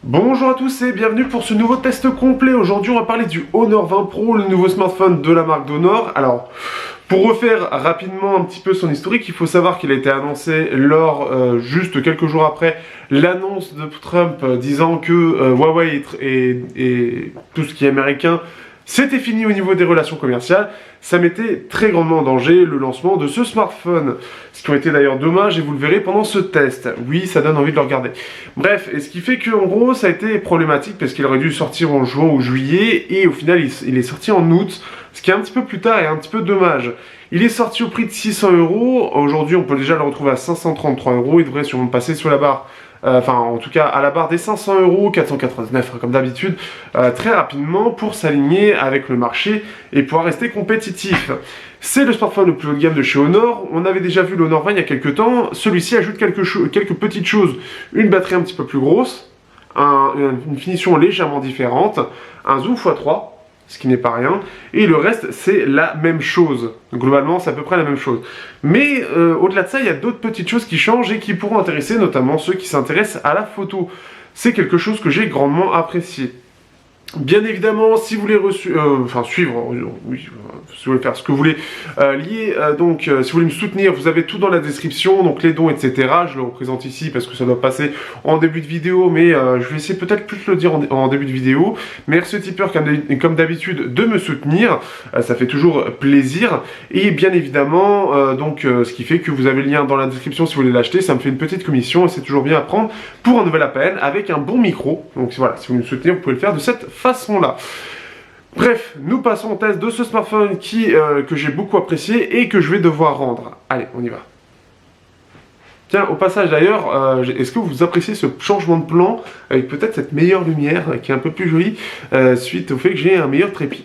Bonjour à tous et bienvenue pour ce nouveau test complet. Aujourd'hui on va parler du Honor 20 Pro, le nouveau smartphone de la marque d'Honor. Alors, pour refaire rapidement un petit peu son historique, il faut savoir qu'il a été annoncé juste quelques jours après l'annonce de Trump disant que Huawei et tout ce qui est américain, c'était fini au niveau des relations commerciales. Ça mettait très grandement en danger le lancement de ce smartphone. Ce qui aurait été d'ailleurs dommage et vous le verrez pendant ce test. Oui, ça donne envie de le regarder. Bref, et ce qui fait qu'en gros, ça a été problématique parce qu'il aurait dû sortir en juin ou juillet et au final, il est sorti en août. Ce qui est un petit peu plus tard et un petit peu dommage. Il est sorti au prix de 600 €. Aujourd'hui, on peut déjà le retrouver à 533 €. Il devrait sûrement passer sur la barre. En tout cas à la barre des 500 €, 489 comme d'habitude, très rapidement pour s'aligner avec le marché et pouvoir rester compétitif. C'est le smartphone le plus haut de gamme de chez Honor. On avait déjà vu l'Honor 20 il y a quelques temps. Celui-ci ajoute quelques petites choses. Une batterie un petit peu plus grosse, une finition légèrement différente, un zoom x3, ce qui n'est pas rien, et le reste c'est la même chose. Globalement c'est à peu près la même chose. Mais au-delà de ça, il y a d'autres petites choses qui changent et qui pourront intéresser notamment ceux qui s'intéressent à la photo. C'est quelque chose que j'ai grandement apprécié. Bien évidemment, si vous voulez suivre, oui, si vous voulez faire ce que vous voulez, si vous voulez me soutenir, vous avez tout dans la description, donc les dons, etc. Je le représente ici parce que ça doit passer en début de vidéo, mais je vais essayer peut-être plus le dire en début de vidéo. Merci aux tipeurs comme d'habitude de me soutenir, ça fait toujours plaisir. Et bien évidemment, ce qui fait que vous avez le lien dans la description si vous voulez l'acheter, ça me fait une petite commission et c'est toujours bien à prendre pour un nouvel appel avec un bon micro. Donc voilà, si vous me soutenez, vous pouvez le faire de cette façon-là. Bref, nous passons au test de ce smartphone que j'ai beaucoup apprécié et que je vais devoir rendre. Allez, on y va. Tiens, au passage d'ailleurs, est-ce que vous appréciez ce changement de plan avec peut-être cette meilleure lumière qui est un peu plus jolie suite au fait que j'ai un meilleur trépied?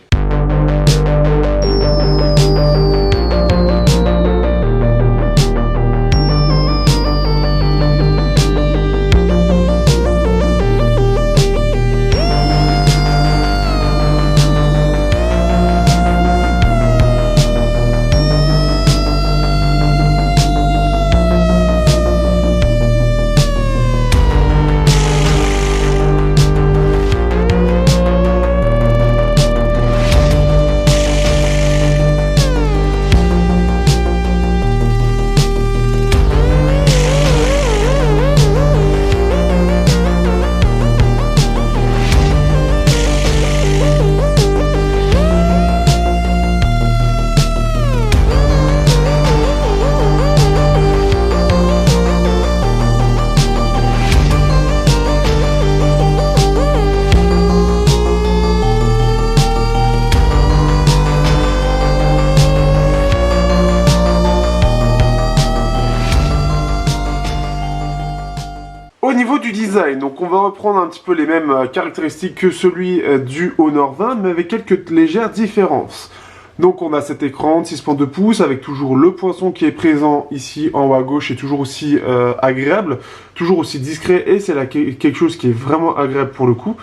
Au niveau du design, donc on va reprendre un petit peu les mêmes caractéristiques que celui du Honor 20, mais avec quelques légères différences. Donc on a cet écran de 6.2 pouces avec toujours le poinçon qui est présent ici en haut à gauche et toujours aussi agréable, toujours aussi discret et c'est là quelque chose qui est vraiment agréable pour le coup.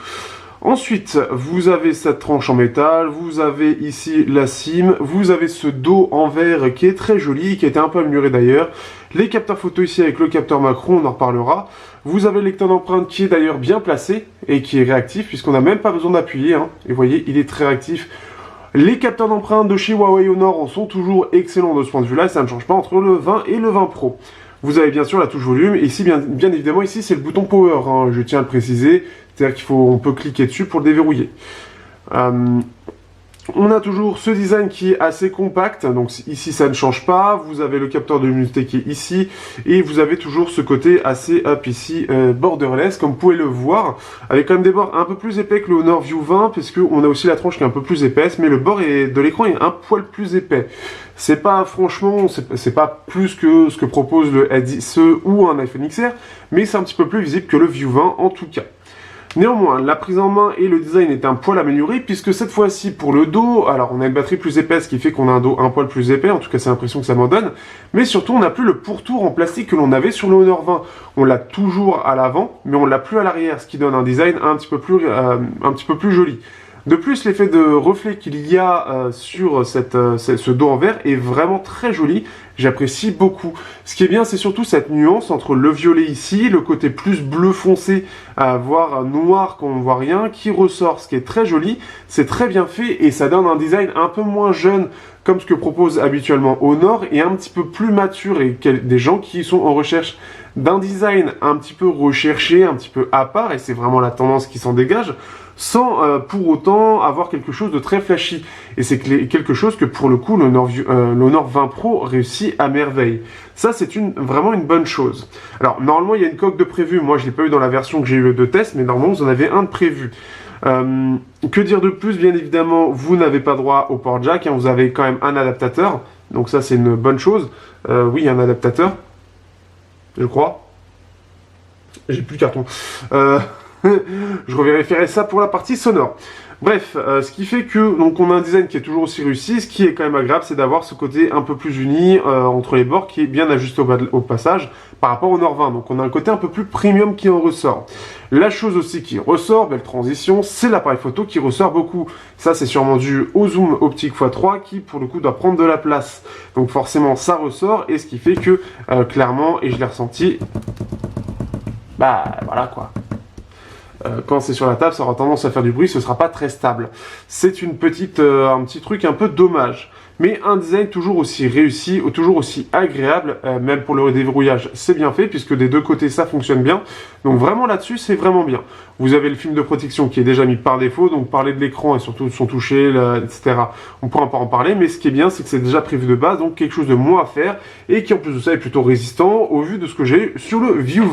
Ensuite, vous avez cette tranche en métal, vous avez ici la SIM, vous avez ce dos en verre qui est très joli, qui a été un peu amélioré d'ailleurs. Les capteurs photo ici avec le capteur macro, on en reparlera. Vous avez le lecteur d'empreintes qui est d'ailleurs bien placé et qui est réactif puisqu'on n'a même pas besoin d'appuyer. Et vous voyez, il est très réactif. Les capteurs d'empreintes de chez Huawei Honor en sont toujours excellents de ce point de vue-là et ça ne change pas entre le 20 et le 20 Pro. Vous avez bien sûr la touche volume et ici, bien évidemment, ici c'est le bouton power, je tiens à le préciser. C'est-à-dire qu'on peut cliquer dessus pour le déverrouiller. On a toujours ce design qui est assez compact, donc ici ça ne change pas, vous avez le capteur de luminosité qui est ici, et vous avez toujours ce côté assez borderless, comme vous pouvez le voir, avec quand même des bords un peu plus épais que le Honor View 20, puisqu'on a aussi la tranche qui est un peu plus épaisse, mais le bord de l'écran est un poil plus épais. C'est pas, franchement, c'est pas plus que ce que propose le S10 ou un iPhone XR, mais c'est un petit peu plus visible que le View 20 en tout cas. Néanmoins, la prise en main et le design est un poil amélioré puisque cette fois-ci pour le dos, alors on a une batterie plus épaisse qui fait qu'on a un dos un poil plus épais, en tout cas c'est l'impression que ça m'en donne, mais surtout on n'a plus le pourtour en plastique que l'on avait sur le Honor 20. On l'a toujours à l'avant, mais on l'a plus à l'arrière, ce qui donne un design un petit peu plus joli. De plus, l'effet de reflet qu'il y a sur ce dos en verre est vraiment très joli. J'apprécie beaucoup. Ce qui est bien, c'est surtout cette nuance entre le violet ici, le côté plus bleu foncé, voire noir qu'on ne voit rien, qui ressort, ce qui est très joli. C'est très bien fait et ça donne un design un peu moins jeune, comme ce que propose habituellement Honor, et un petit peu plus mature, et des gens qui sont en recherche d'un design un petit peu recherché, un petit peu à part, et c'est vraiment la tendance qui s'en dégage, sans pour autant avoir quelque chose de très flashy. Et c'est quelque chose que pour le coup l'Honor 20 Pro réussit à merveille. Ça c'est vraiment une bonne chose. Alors normalement il y a une coque de prévu, moi je l'ai pas eu dans la version que j'ai eu de test, mais normalement vous en avez un de prévu. Que dire de plus? Bien évidemment vous n'avez pas droit au port jack, hein, vous avez quand même un adaptateur, donc ça c'est une bonne chose. Oui, il y a un adaptateur, je crois. J'ai plus de carton. Je revérifierai ça pour la partie sonore. Bref, ce qui fait que donc on a un design qui est toujours aussi réussi. Ce qui est quand même agréable, c'est d'avoir ce côté un peu plus uni entre les bords qui est bien ajusté au passage par rapport au Honor 20. Donc on a un côté un peu plus premium qui en ressort. La chose aussi qui ressort, belle transition, c'est l'appareil photo qui ressort beaucoup. Ça c'est sûrement dû au zoom optique x3 qui pour le coup doit prendre de la place. Donc forcément ça ressort et ce qui fait que clairement, et je l'ai ressenti, bah voilà quoi. Quand c'est sur la table, ça aura tendance à faire du bruit, ce sera pas très stable. C'est un petit truc un peu dommage. Mais un design toujours aussi réussi, toujours aussi agréable, même pour le déverrouillage, c'est bien fait, puisque des deux côtés ça fonctionne bien. Donc vraiment là-dessus, c'est vraiment bien. Vous avez le film de protection qui est déjà mis par défaut, donc parler de l'écran et surtout de son toucher, etc. On pourra pas en parler, mais ce qui est bien, c'est que c'est déjà prévu de base, donc quelque chose de moins à faire, et qui en plus de ça est plutôt résistant, au vu de ce que j'ai eu sur le View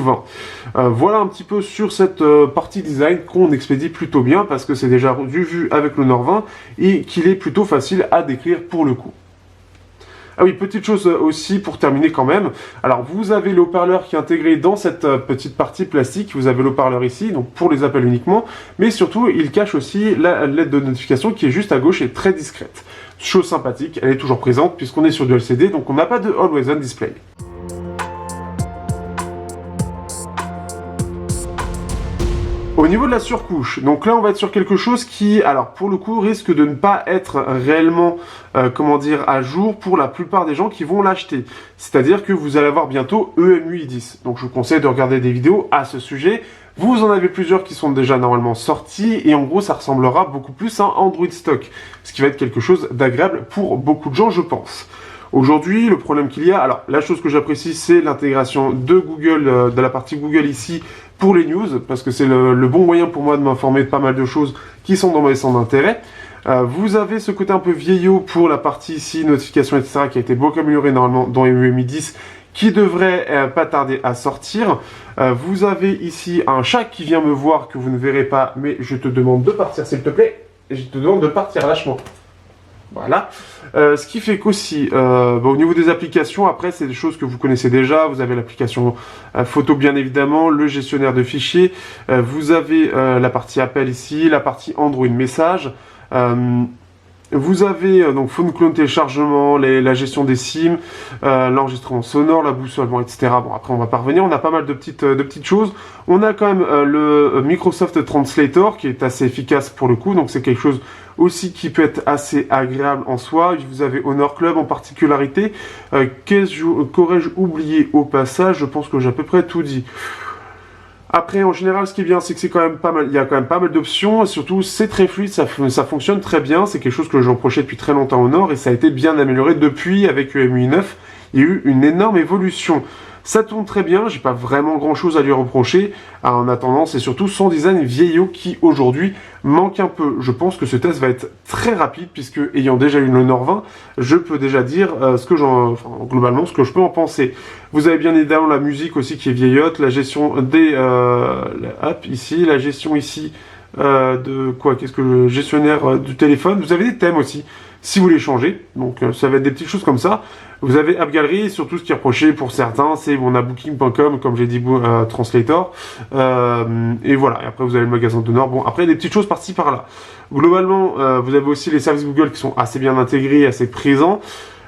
20. Voilà un petit peu sur cette partie design qu'on expédie plutôt bien, parce que c'est déjà vu avec l'Honor 20, et qu'il est plutôt facile à décrire pour le coup. Ah oui, petite chose aussi pour terminer quand même. Alors vous avez le haut-parleur qui est intégré dans cette petite partie plastique. Vous avez le haut-parleur ici, donc pour les appels uniquement. Mais surtout, il cache aussi la LED de notification qui est juste à gauche et très discrète. Chose sympathique, elle est toujours présente puisqu'on est sur du LCD, donc on n'a pas de Always On Display. Au niveau de la surcouche, donc là on va être sur quelque chose qui, alors pour le coup, risque de ne pas être réellement, à jour pour la plupart des gens qui vont l'acheter. C'est-à-dire que vous allez avoir bientôt EMUI 10. Donc je vous conseille de regarder des vidéos à ce sujet. Vous en avez plusieurs qui sont déjà normalement sortis et en gros ça ressemblera beaucoup plus à Android stock. Ce qui va être quelque chose d'agréable pour beaucoup de gens je pense. Aujourd'hui, le problème qu'il y a, alors la chose que j'apprécie, c'est l'intégration de Google, de la partie Google ici pour les news, parce que c'est le bon moyen pour moi de m'informer de pas mal de choses qui sont dans mes centres d'intérêt. Vous avez ce côté un peu vieillot pour la partie ici, notifications, etc., qui a été beaucoup amélioré normalement dans EMUI 10, qui devrait pas tarder à sortir. Vous avez ici un chat qui vient me voir, que vous ne verrez pas, mais je te demande de partir s'il te plaît, et je te demande de partir, lâche-moi. Voilà. Ce qui fait qu'aussi, au niveau des applications, après, c'est des choses que vous connaissez déjà. Vous avez l'application photo, bien évidemment, le gestionnaire de fichiers. Vous avez la partie appel ici, la partie Android message. Vous avez donc phone clone téléchargement, la gestion des SIM, l'enregistrement sonore, la boussole, bon, etc. Bon, après, on va pas revenir. On a pas mal de petites choses. On a quand même le Microsoft Translator qui est assez efficace pour le coup. Donc, c'est quelque chose aussi qui peut être assez agréable en soi. Vous avez Honor Club en particularité. Qu'aurais-je oublié au passage? Je pense que j'ai à peu près tout dit. Après, en général, ce qui est bien, c'est que c'est quand même pas mal. Il y a quand même pas mal d'options. Et surtout, c'est très fluide, ça fonctionne très bien. C'est quelque chose que je reprochais depuis très longtemps au Honor et ça a été bien amélioré depuis avec EMUI 9. Il y a eu une énorme évolution. Ça tourne très bien, j'ai pas vraiment grand chose à lui reprocher. En attendant, c'est surtout son design vieillot qui aujourd'hui manque un peu. Je pense que ce test va être très rapide puisque ayant déjà eu l'Honor 20, je peux déjà dire globalement ce que je peux en penser. Vous avez bien évidemment la musique aussi qui est vieillotte, la gestion des la gestion ici le gestionnaire du téléphone. Vous avez des thèmes aussi si vous les changez, donc ça va être des petites choses comme ça. Vous avez App Gallery, surtout ce qui est reproché pour certains, c'est on a Booking.com, comme j'ai dit, Translator, et voilà. Et après vous avez le magasin d'Honor. Bon, après des petites choses par-ci par-là. Globalement, vous avez aussi les services Google qui sont assez bien intégrés, assez présents.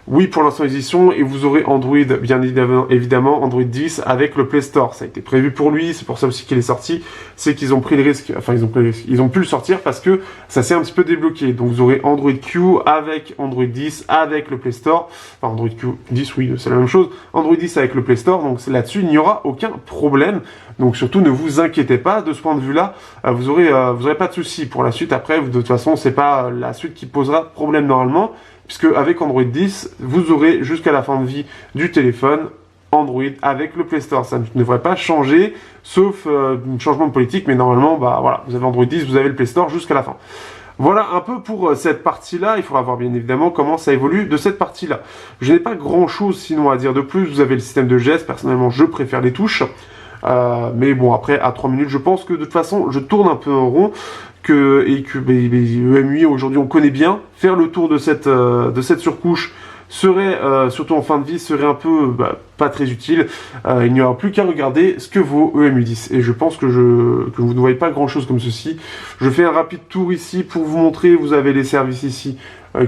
Oui, pour l'instant ils y sont, et vous aurez Android, bien évidemment, Android 10 avec le Play Store. Ça a été prévu pour lui, c'est pour ça aussi qu'il est sorti. C'est qu'ils ont pris le risque, enfin ils ont pu le sortir parce que ça s'est un petit peu débloqué. Donc vous aurez Android Q avec Android 10 avec le Play Store. Enfin Android Q 10, oui, c'est la même chose. Android 10 avec le Play Store, donc là-dessus il n'y aura aucun problème. Donc surtout ne vous inquiétez pas de ce point de vue-là, vous aurez pas de soucis pour la suite. Après, de toute façon, c'est pas la suite qui posera problème normalement, puisque avec Android 10, vous aurez jusqu'à la fin de vie du téléphone Android avec le Play Store. Ça ne devrait pas changer, sauf changement de politique, mais normalement, bah voilà, vous avez Android 10, vous avez le Play Store jusqu'à la fin. Voilà un peu pour cette partie-là. Il faudra voir bien évidemment comment ça évolue de cette partie-là. Je n'ai pas grand-chose sinon à dire de plus. Vous avez le système de gestes. Personnellement, je préfère les touches. Mais bon, après, à 3 minutes, je pense que de toute façon, je tourne un peu en rond. Et que EMUI, aujourd'hui, on connaît bien. Faire le tour de cette surcouche serait, surtout en fin de vie, serait un peu pas très utile. Il n'y aura plus qu'à regarder ce que vaut EMUI 10. Et je pense que vous ne voyez pas grand chose comme ceci. Je fais un rapide tour ici pour vous montrer. Vous avez les services ici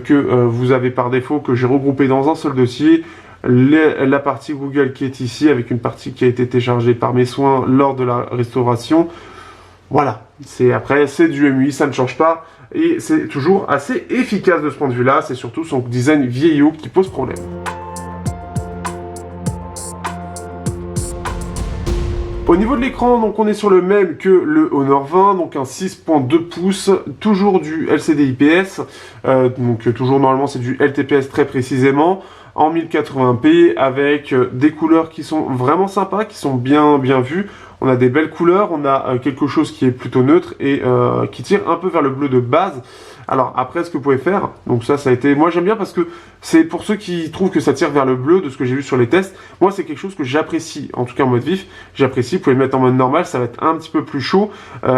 que vous avez par défaut, que j'ai regroupé dans un seul dossier. La partie Google qui est ici, avec une partie qui a été téléchargée par mes soins lors de la restauration. Voilà, après c'est du EMUI, ça ne change pas, et c'est toujours assez efficace de ce point de vue-là, c'est surtout son design vieillot qui pose problème. Au niveau de l'écran, donc on est sur le même que le Honor 20, donc un 6.2 pouces, toujours du LCD IPS, donc toujours normalement c'est du LTPS très précisément, en 1080p avec des couleurs qui sont vraiment sympas, qui sont bien vues. On a des belles couleurs, on a quelque chose qui est plutôt neutre et qui tire un peu vers le bleu de base. Alors après, ce que vous pouvez faire, donc ça a été, moi j'aime bien parce que c'est pour ceux qui trouvent que ça tire vers le bleu, de ce que j'ai vu sur les tests, moi c'est quelque chose que j'apprécie, en tout cas en mode vif, j'apprécie. Vous pouvez le mettre en mode normal, ça va être un petit peu plus chaud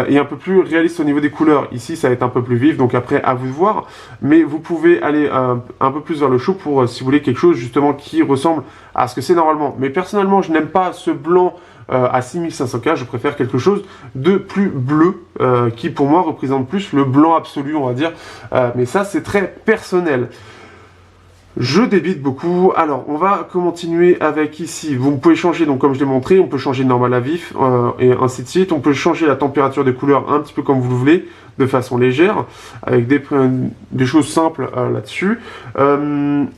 et un peu plus réaliste au niveau des couleurs. Ici ça va être un peu plus vif, donc après à vous de voir, mais vous pouvez aller un peu plus vers le chaud pour, si vous voulez, quelque chose justement qui ressemble à ce que c'est normalement. Mais personnellement, je n'aime pas ce blanc à 6500K, je préfère quelque chose de plus bleu, qui pour moi représente plus le blanc absolu, on va dire, mais ça c'est très personnel. Je débite beaucoup. Alors, on va continuer avec ici. Vous pouvez changer, donc comme je l'ai montré, on peut changer de normal à vif et ainsi de suite. On peut changer la température des couleurs un petit peu comme vous le voulez, de façon légère, avec des choses simples là-dessus.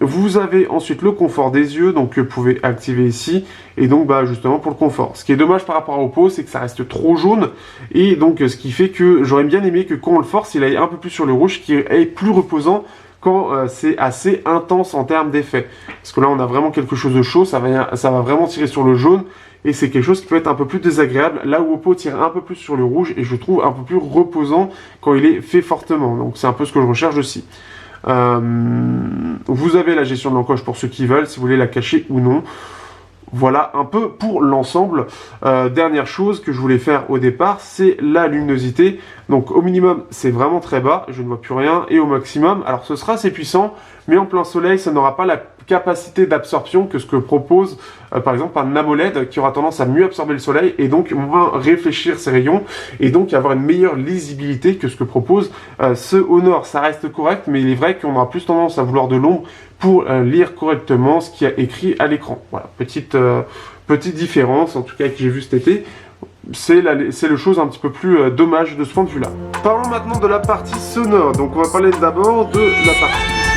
Vous avez ensuite le confort des yeux, donc que vous pouvez activer ici, et donc justement pour le confort. Ce qui est dommage par rapport au Oppo, c'est que ça reste trop jaune, et donc ce qui fait que j'aurais bien aimé que quand on le force, il aille un peu plus sur le rouge, qui est plus reposant quand c'est assez intense en termes d'effet. Parce que là, on a vraiment quelque chose de chaud, ça va vraiment tirer sur le jaune, et c'est quelque chose qui peut être un peu plus désagréable, là où Oppo tire un peu plus sur le rouge, et je trouve un peu plus reposant quand il est fait fortement. Donc c'est un peu ce que je recherche aussi. Vous avez la gestion de l'encoche pour ceux qui veulent, si vous voulez la cacher ou non. Voilà un peu pour l'ensemble. Dernière chose que je voulais faire au départ, c'est la luminosité. Donc au minimum, c'est vraiment très bas, je ne vois plus rien. Et au maximum, alors ce sera assez puissant, mais en plein soleil, ça n'aura pas la capacité d'absorption que ce que propose par exemple un AMOLED qui aura tendance à mieux absorber le soleil et donc moins réfléchir ses rayons et donc avoir une meilleure lisibilité que ce que propose ce Honor. Ça reste correct, mais il est vrai qu'on aura plus tendance à vouloir de l'ombre pour lire correctement ce qu'il y a écrit à l'écran. Voilà, petite différence en tout cas que j'ai vu cet été. C'est le chose un petit peu plus dommage de ce point de vue-là. Parlons maintenant de la partie sonore. Donc on va parler d'abord de la partie ici.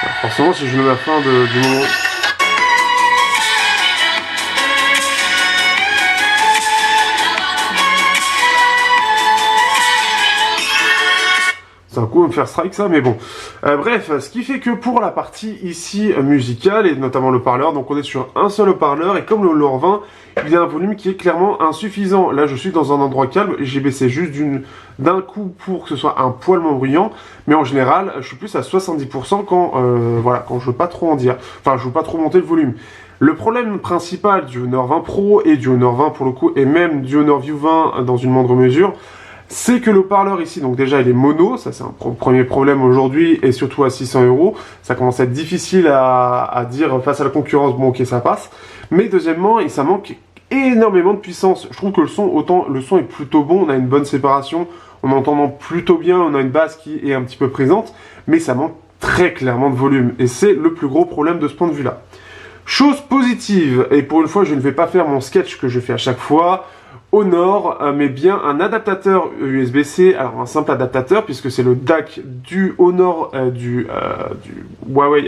Alors, forcément, si je mets la fin du moment... C'est un coup à me faire strike ça, mais bon. Bref, ce qui fait que pour la partie ici musicale, et notamment le parleur, donc on est sur un seul haut-parleur, et comme le Honor 20, il y a un volume qui est clairement insuffisant. Là, je suis dans un endroit calme, et j'ai baissé juste d'un coup pour que ce soit un poil moins bruyant, mais en général, je suis plus à 70% quand je veux pas trop en dire. Enfin, je veux pas trop monter le volume. Le problème principal du Honor 20 Pro, et du Honor 20 pour le coup, et même du Honor View 20 dans une moindre mesure, c'est que le parleur ici, donc déjà il est mono, ça c'est un premier problème aujourd'hui, et surtout à 600 €, ça commence à être difficile à dire face à la concurrence, bon ok ça passe, mais deuxièmement, ça manque énormément de puissance. Je trouve que le son est plutôt bon, on a une bonne séparation, on entend plutôt bien, on a une basse qui est un petit peu présente, mais ça manque très clairement de volume, et c'est le plus gros problème de ce point de vue-là. Chose positive, et pour une fois je ne vais pas faire mon sketch que je fais à chaque fois, Honor met bien un adaptateur USB-C, alors un simple adaptateur puisque c'est le DAC du Honor du Huawei,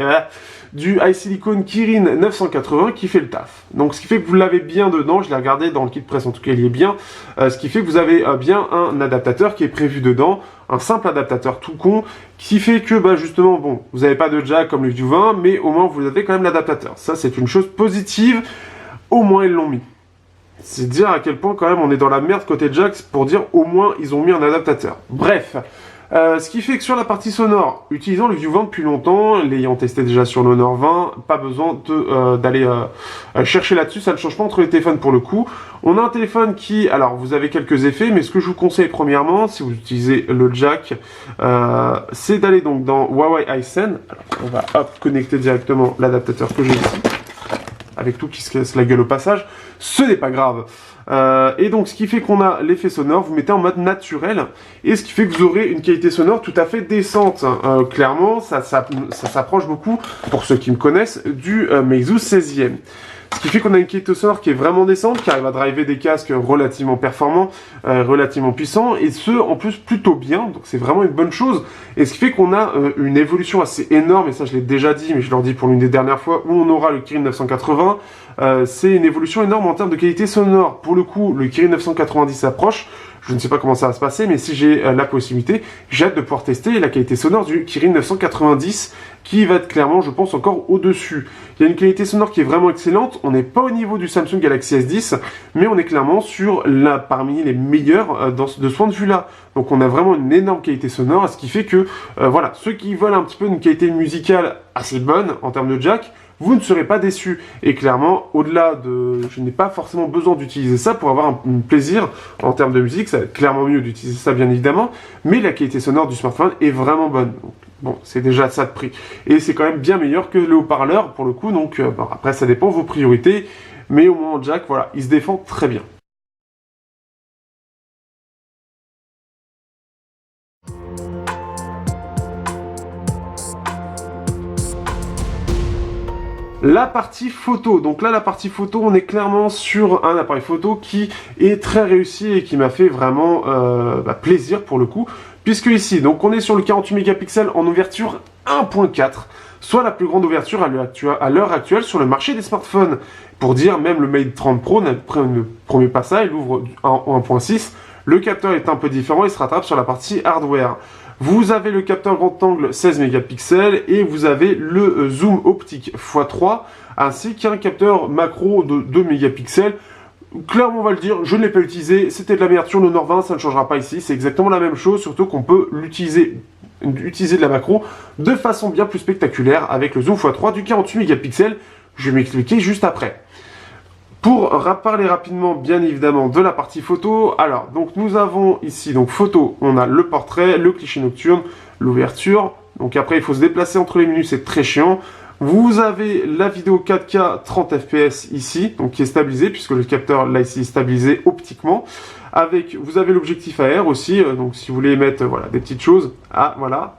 du iSilicon Kirin 980 qui fait le taf. Donc ce qui fait que vous l'avez bien dedans, je l'ai regardé dans le kit presse en tout cas il y est bien, ce qui fait que vous avez bien un adaptateur qui est prévu dedans, un simple adaptateur tout con, qui fait que bah justement bon, vous n'avez pas de jack comme le View 20, mais au moins vous avez quand même l'adaptateur. Ça c'est une chose positive, au moins ils l'ont mis. C'est dire à quel point quand même on est dans la merde côté jack pour dire au moins ils ont mis un adaptateur. Bref, ce qui fait que sur la partie sonore, utilisant le View 20 depuis longtemps, l'ayant testé déjà sur l'Honor 20, pas besoin d'aller chercher là-dessus, ça ne change pas entre les téléphones pour le coup. On a un téléphone qui, alors vous avez quelques effets, mais ce que je vous conseille premièrement, si vous utilisez le jack, c'est d'aller donc dans Huawei iSend. Alors on va connecter directement l'adaptateur que j'ai ici, avec tout qui se casse la gueule au passage, ce n'est pas grave. Et donc ce qui fait qu'on a l'effet sonore, vous mettez en mode naturel, et ce qui fait que vous aurez une qualité sonore tout à fait décente. Clairement, ça s'approche beaucoup, pour ceux qui me connaissent, du Meizu 16e. Ce qui fait qu'on a une qualité sonore qui est vraiment décente, qui arrive à driver des casques relativement performants, relativement puissants, et ce, en plus, plutôt bien, donc c'est vraiment une bonne chose. Et ce qui fait qu'on a une évolution assez énorme, et ça je l'ai déjà dit, mais je leur dis pour l'une des dernières fois, où on aura le Kirin 980, c'est une évolution énorme en termes de qualité sonore. Pour le coup, le Kirin 990 approche, je ne sais pas comment ça va se passer, mais si j'ai la possibilité, j'ai hâte de pouvoir tester la qualité sonore du Kirin 990, qui va être clairement, je pense, encore au-dessus. Il y a une qualité sonore qui est vraiment excellente, on n'est pas au niveau du Samsung Galaxy S10, mais on est clairement parmi les meilleurs de ce point de vue-là. Donc on a vraiment une énorme qualité sonore, ce qui fait que, voilà, ceux qui veulent un petit peu une qualité musicale assez bonne en termes de jack, vous ne serez pas déçus. Et clairement, au-delà de... Je n'ai pas forcément besoin d'utiliser ça pour avoir un plaisir en termes de musique. Ça va être clairement mieux d'utiliser ça, bien évidemment. Mais la qualité sonore du smartphone est vraiment bonne. Donc, bon, c'est déjà ça de prix. Et c'est quand même bien meilleur que le haut-parleur, pour le coup. Donc, bon, après, ça dépend de vos priorités. Mais au moins, en jack, voilà, il se défend très bien. La partie photo, donc là la partie photo, on est clairement sur un appareil photo qui est très réussi et qui m'a fait vraiment plaisir pour le coup, puisque ici, donc on est sur le 48 mégapixels en ouverture 1.4, soit la plus grande ouverture à l'heure actuelle sur le marché des smartphones. Pour dire, même le Mate 30 Pro ne promet pas ça, il ouvre en 1.6, le capteur est un peu différent, il se rattrape sur la partie hardware. Vous avez le capteur grand angle 16 mégapixels et vous avez le zoom optique x3 ainsi qu'un capteur macro de 2 mégapixels. Clairement, on va le dire, je ne l'ai pas utilisé, c'était de la merde sur l'Honor 20, ça ne changera pas ici, c'est exactement la même chose, surtout qu'on peut utiliser de la macro de façon bien plus spectaculaire avec le zoom x3 du 48 mégapixels. Je vais m'expliquer juste après. Pour parler rapidement, bien évidemment, de la partie photo, alors, donc nous avons ici, donc photo, on a le portrait, le cliché nocturne, l'ouverture, donc après il faut se déplacer entre les menus, c'est très chiant. Vous avez la vidéo 4K 30 fps ici, donc qui est stabilisée, puisque le capteur là ici est stabilisé optiquement. Vous avez l'objectif AR aussi, donc si vous voulez mettre voilà, des petites choses, voilà.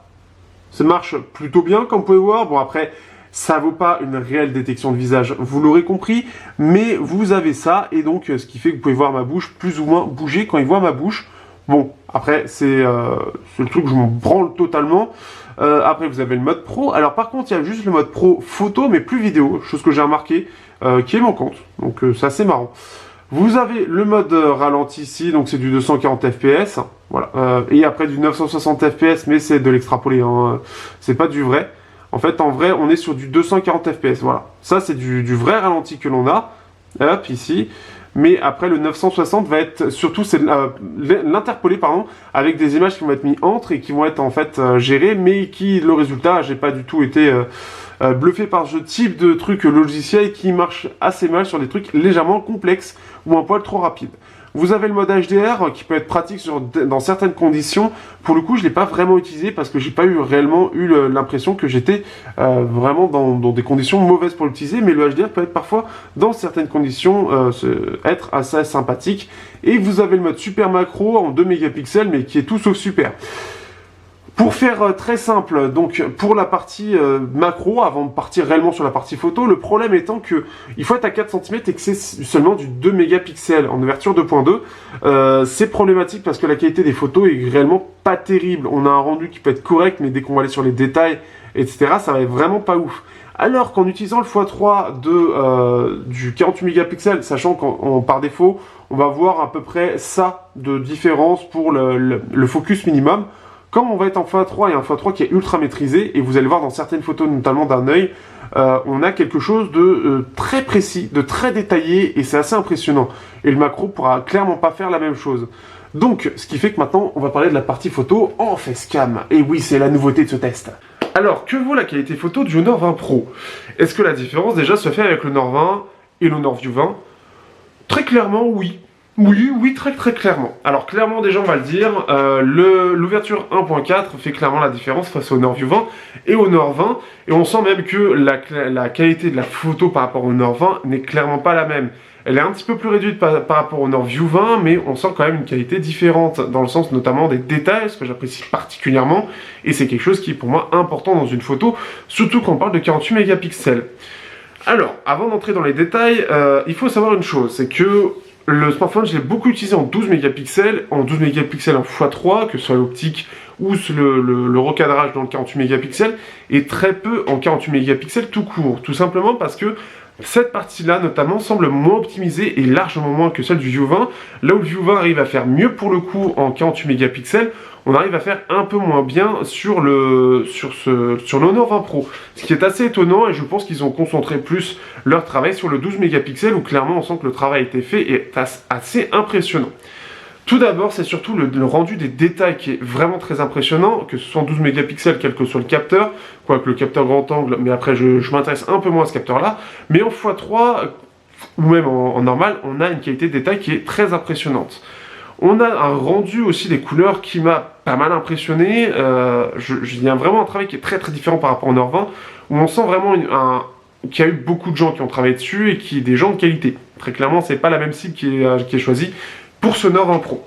Ça marche plutôt bien, comme vous pouvez voir, bon après... Ça vaut pas une réelle détection de visage, vous l'aurez compris, mais vous avez ça, et donc ce qui fait que vous pouvez voir ma bouche plus ou moins bouger quand il voit ma bouche. Bon, après, c'est le truc que je m'en branle totalement. Après, vous avez le mode pro. Alors par contre, il y a juste le mode pro photo, mais plus vidéo, chose que j'ai remarqué, qui est manquante. Donc c'est assez marrant. Vous avez le mode ralenti ici, donc c'est du 240 fps, voilà. Et après du 960 fps, mais c'est de l'extrapolé, hein. C'est pas du vrai. En fait, en vrai, on est sur du 240 fps, voilà. Ça, c'est du vrai ralenti que l'on a, hop, ici. Mais après, le 960 va être, surtout, c'est l'interpolé, pardon, avec des images qui vont être mises entre et qui vont être, en fait, gérées, mais qui, le résultat, j'ai pas du tout été bluffé par ce type de truc logiciel qui marche assez mal sur des trucs légèrement complexes ou un poil trop rapides. Vous avez le mode HDR qui peut être pratique dans certaines conditions. Pour le coup, je l'ai pas vraiment utilisé parce que j'ai pas réellement eu l'impression que j'étais vraiment dans des conditions mauvaises pour l'utiliser. Mais le HDR peut être parfois, dans certaines conditions, être assez sympathique. Et vous avez le mode super macro en 2 mégapixels, mais qui est tout sauf super. Pour faire très simple, donc pour la partie macro, avant de partir réellement sur la partie photo, le problème étant que il faut être à 4 cm et que c'est seulement du 2 mégapixels en ouverture 2.2. C'est problématique parce que la qualité des photos est réellement pas terrible. On a un rendu qui peut être correct, mais dès qu'on va aller sur les détails, etc., ça va être vraiment pas ouf. Alors qu'en utilisant le x3 du 48 mégapixels, sachant qu'en par défaut, on va voir à peu près ça de différence pour le focus minimum. Comme on va être en x3 et un x3 qui est ultra maîtrisé, et vous allez voir dans certaines photos, notamment d'un œil, on a quelque chose de très précis, de très détaillé, et c'est assez impressionnant. Et le macro pourra clairement pas faire la même chose. Donc, ce qui fait que maintenant, on va parler de la partie photo en facecam. Et oui, c'est la nouveauté de ce test. Alors, que vaut la qualité photo du Honor 20 Pro? Est-ce que la différence déjà se fait avec le Honor 20 et l'Honor View 20? Très clairement, oui. Oui, très clairement. Alors clairement déjà on va le dire, l'ouverture 1.4 fait clairement la différence face au Honor View 20 et au Honor 20, et on sent même que la qualité de la photo par rapport au Honor 20 n'est clairement pas la même. Elle est un petit peu plus réduite par rapport au Honor View 20, mais on sent quand même une qualité différente, dans le sens notamment des détails, ce que j'apprécie particulièrement, et c'est quelque chose qui est pour moi important dans une photo, surtout quand on parle de 48 mégapixels. Alors, avant d'entrer dans les détails, il faut savoir une chose, c'est que le smartphone, je l'ai beaucoup utilisé en 12 mégapixels, en x3, que ce soit l'optique ou le recadrage dans le 48 mégapixels, et très peu en 48 mégapixels tout court. Tout simplement parce que cette partie-là, notamment, semble moins optimisée et largement moins que celle du View 20. Là où le View 20 arrive à faire mieux pour le coup en 48 mégapixels, on arrive à faire un peu moins bien sur l'Honor 20 Pro. Ce qui est assez étonnant, et je pense qu'ils ont concentré plus leur travail sur le 12 mégapixels, où clairement on sent que le travail a été fait et est assez impressionnant. Tout d'abord, c'est surtout le rendu des détails qui est vraiment très impressionnant, que ce soit en 12 mégapixels, quel que soit le capteur, quoique le capteur grand angle, mais après je m'intéresse un peu moins à ce capteur-là, mais en x3, ou même en normal, on a une qualité de détail qui est très impressionnante. On a un rendu aussi des couleurs qui m'a pas mal impressionné. Il y a vraiment un travail qui est très différent par rapport au Honor 20, où on sent vraiment qu'il y a eu beaucoup de gens qui ont travaillé dessus et qui des gens de qualité. Très clairement, c'est pas la même cible qui est choisie pour ce Honor 20 Pro.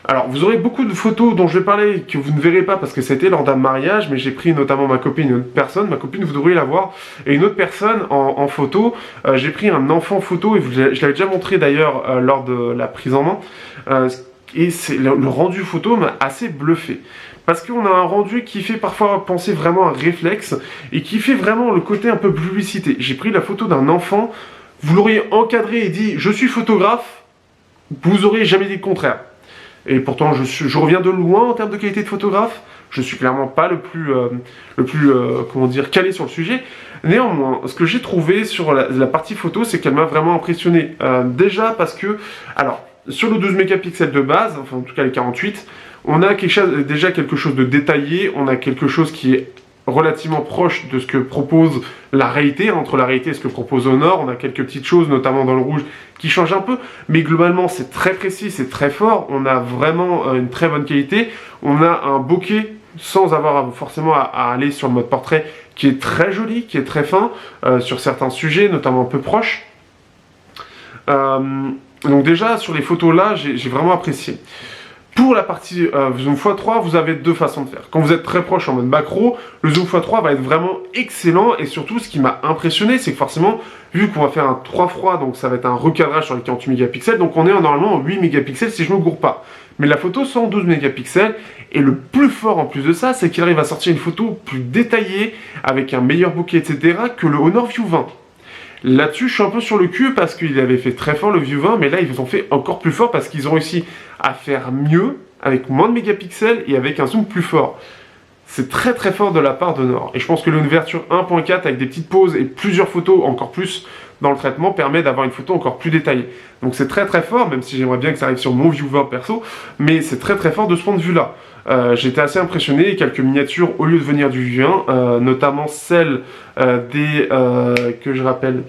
Alors, vous aurez beaucoup de photos dont je vais parler que vous ne verrez pas parce que c'était lors d'un mariage, mais j'ai pris notamment ma copine et une autre personne. Ma copine, vous devriez la voir, et une autre personne en photo. J'ai pris un enfant photo, et je l'avais déjà montré d'ailleurs lors de la prise en main. Et le rendu photo m'a assez bluffé. Parce qu'on a un rendu qui fait parfois penser vraiment à un réflexe, et qui fait vraiment le côté un peu publicité. J'ai pris la photo d'un enfant, vous l'auriez encadré et dit « je suis photographe », vous auriez jamais dit le contraire. Et pourtant, je reviens de loin en termes de qualité de photographe. Je suis clairement pas le plus comment dire, calé sur le sujet. Néanmoins, ce que j'ai trouvé sur la partie photo, c'est qu'elle m'a vraiment impressionné. Déjà parce que, alors, sur le 12 mégapixels de base, enfin en tout cas les 48, on a déjà quelque chose de détaillé, on a quelque chose qui est relativement proche de ce que propose la réalité, entre la réalité et ce que propose Honor. On a quelques petites choses, notamment dans le rouge, qui changent un peu, mais globalement c'est très précis, c'est très fort, on a vraiment une très bonne qualité, on a un bokeh sans avoir forcément à aller sur le mode portrait, qui est très joli, qui est très fin, sur certains sujets, notamment un peu proches. Donc déjà, sur les photos là, j'ai vraiment apprécié. Pour la partie zoom x3, vous avez deux façons de faire. Quand vous êtes très proche en mode macro, le zoom x3 va être vraiment excellent. Et surtout, ce qui m'a impressionné, c'est que forcément, vu qu'on va faire un 3 froid, donc ça va être un recadrage sur les 48 mégapixels, donc on est normalement en 8 mégapixels si je ne me gourre pas. Mais la photo 112 mégapixels, et le plus fort en plus de ça, c'est qu'il arrive à sortir une photo plus détaillée, avec un meilleur bokeh, etc., que le Honor View 20. Là-dessus, je suis un peu sur le cul parce qu'il avait fait très fort le View 20, mais là, ils ont fait encore plus fort parce qu'ils ont réussi à faire mieux avec moins de mégapixels et avec un zoom plus fort. C'est très fort de la part d'Honor. Et je pense que l'ouverture 1.4 avec des petites pauses et plusieurs photos encore plus dans le traitement permet d'avoir une photo encore plus détaillée. Donc c'est très fort, même si j'aimerais bien que ça arrive sur mon View 20 perso, mais c'est très fort de ce point de vue-là. J'étais assez impressionné, quelques miniatures au lieu de venir du View 1, notamment celle que je rappelle,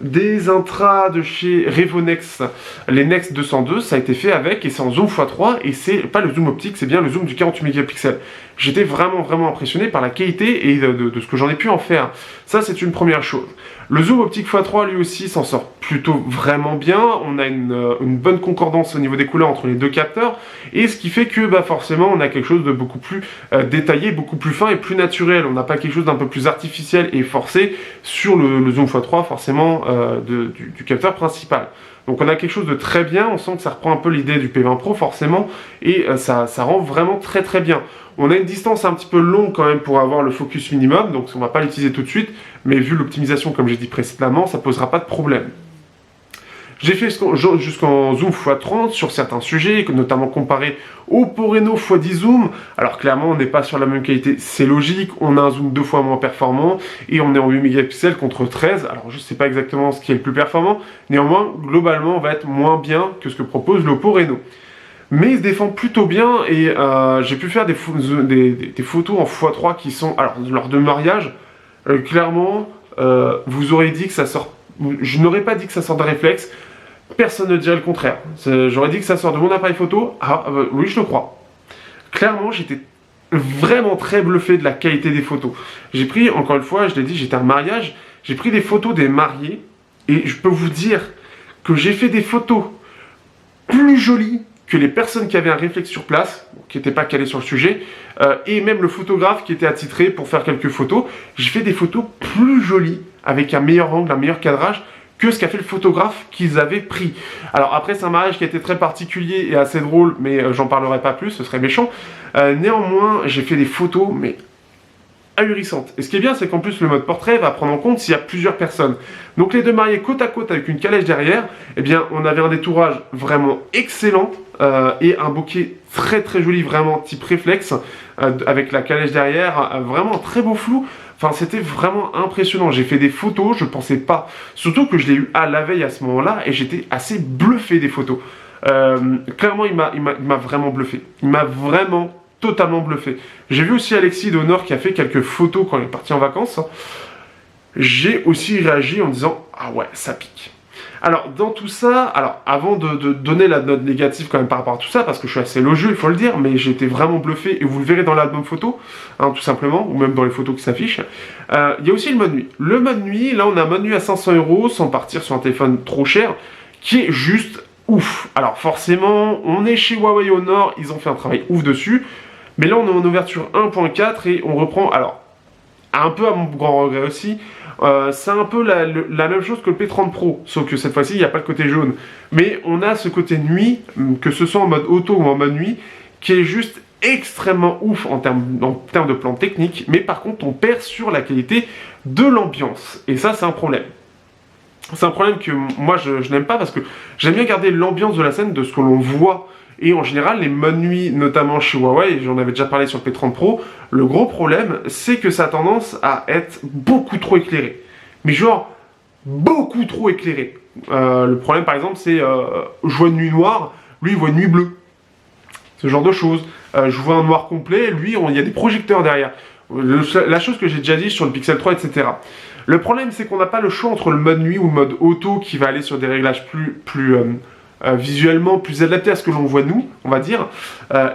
des intras de chez Revonex, les Nex 202, ça a été fait avec, et c'est en zoom x3, et c'est pas le zoom optique, c'est bien le zoom du 48 mégapixels. J'étais vraiment impressionné par la qualité et de ce que j'en ai pu en faire. Ça, c'est une première chose. Le zoom optique x3, lui aussi, s'en sort plutôt vraiment bien. On a une bonne concordance au niveau des couleurs entre les deux capteurs, et ce qui fait que forcément, on a quelque chose de beaucoup plus détaillé, beaucoup plus fin et plus naturel. On n'a pas quelque chose d'un peu plus artificiel et forcé sur le zoom x3, forcément, du capteur principal. Donc on a quelque chose de très bien, on sent que ça reprend un peu l'idée du P20 Pro forcément, et ça rend vraiment très bien. On a une distance un petit peu longue quand même pour avoir le focus minimum, donc on ne va pas l'utiliser tout de suite, mais vu l'optimisation comme j'ai dit précédemment, ça ne posera pas de problème. J'ai fait jusqu'en zoom x30 sur certains sujets, notamment comparé au Oppo Reno x10 zoom. Alors clairement, on n'est pas sur la même qualité, c'est logique. On a un zoom 2 fois moins performant et on est en 8 mégapixels contre 13. Alors je ne sais pas exactement ce qui est le plus performant. Néanmoins, globalement, on va être moins bien que ce que propose l'Oppo Reno. Mais il se défend plutôt bien et j'ai pu faire des photos en x3 qui sont... Alors, lors de mariage, clairement, vous aurez dit que ça sort... Je n'aurais pas dit que ça sort de réflexe, personne ne dirait le contraire. J'aurais dit que ça sort de mon appareil photo, oui je le crois. Clairement j'étais vraiment très bluffé de la qualité des photos. J'ai pris, encore une fois, je l'ai dit, j'étais à un mariage, j'ai pris des photos des mariés, et je peux vous dire que j'ai fait des photos plus jolies que les personnes qui avaient un réflexe sur place, qui n'étaient pas calées sur le sujet, et même le photographe qui était attitré pour faire quelques photos. J'ai fait des photos plus jolies, avec un meilleur angle, un meilleur cadrage, que ce qu'a fait le photographe qu'ils avaient pris. Alors après, c'est un mariage qui a été très particulier et assez drôle, mais j'en parlerai pas plus, ce serait méchant. Néanmoins, j'ai fait des photos, mais ahurissantes. Et ce qui est bien, c'est qu'en plus, le mode portrait va prendre en compte s'il y a plusieurs personnes. Donc les deux mariés côte à côte avec une calèche derrière, eh bien, on avait un détourage vraiment excellent et un bokeh très joli, vraiment type réflexe, avec la calèche derrière, vraiment un très beau flou. Enfin, c'était vraiment impressionnant. J'ai fait des photos, je pensais pas. Surtout que je l'ai eu à la veille à ce moment-là, et j'étais assez bluffé des photos. Clairement, il m'a vraiment bluffé. Il m'a vraiment totalement bluffé. J'ai vu aussi Alexis de Honor qui a fait quelques photos quand il est parti en vacances. J'ai aussi réagi en disant « Ah ouais, ça pique ». Alors, dans tout ça, alors avant de donner la note négative quand même par rapport à tout ça, parce que je suis assez élogieux, il faut le dire, mais j'ai été vraiment bluffé, et vous le verrez dans l'album photo, hein, tout simplement, ou même dans les photos qui s'affichent. Il y a aussi le mode nuit. Le mode nuit, là on a un mode nuit à 500 €, sans partir sur un téléphone trop cher, qui est juste ouf. Alors forcément, on est chez Huawei Honor, ils ont fait un travail ouf dessus, mais là on est en ouverture 1.4 et on reprend, alors, un peu à mon grand regret aussi, c'est un peu la même chose que le P30 Pro, sauf que cette fois-ci, il n'y a pas le côté jaune. Mais on a ce côté nuit, que ce soit en mode auto ou en mode nuit, qui est juste extrêmement ouf en termes de plan technique, mais par contre, on perd sur la qualité de l'ambiance. Et ça, c'est un problème. C'est un problème que moi, je n'aime pas, parce que j'aime bien garder l'ambiance de la scène, de ce que l'on voit. Et en général, les modes nuit, notamment chez Huawei, j'en avais déjà parlé sur le P30 Pro, le gros problème, c'est que ça a tendance à être beaucoup trop éclairé. Mais genre, beaucoup trop éclairé. Le problème, par exemple, c'est je vois une nuit noire, lui, il voit une nuit bleue. Ce genre de choses. Je vois un noir complet, lui, il y a des projecteurs derrière. La chose que j'ai déjà dit sur le Pixel 3, etc. Le problème, c'est qu'on n'a pas le choix entre le mode nuit ou le mode auto qui va aller sur des réglages visuellement plus adapté à ce que l'on voit nous, on va dire.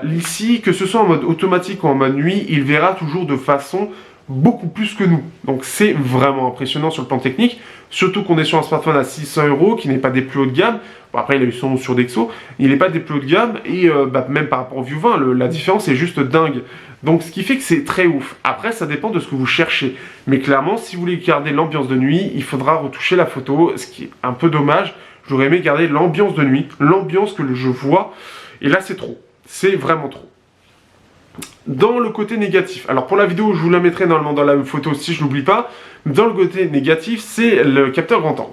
Ici, que ce soit en mode automatique ou en mode nuit, il verra toujours de façon beaucoup plus que nous. Donc c'est vraiment impressionnant sur le plan technique, surtout qu'on est sur un smartphone à 600 € qui n'est pas des plus hauts de gamme. Bon, après il a eu son sur Dexo, il n'est pas des plus hauts de gamme et même par rapport au View 20, la différence est juste dingue. Donc ce qui fait que c'est très ouf. Après ça dépend de ce que vous cherchez. Mais clairement, si vous voulez garder l'ambiance de nuit, il faudra retoucher la photo, ce qui est un peu dommage. J'aurais aimé garder l'ambiance de nuit, l'ambiance que je vois, et là c'est trop, c'est vraiment trop. Dans le côté négatif, alors pour la vidéo, je vous la mettrai normalement dans la photo si je n'oublie pas, dans le côté négatif, c'est le capteur grand angle.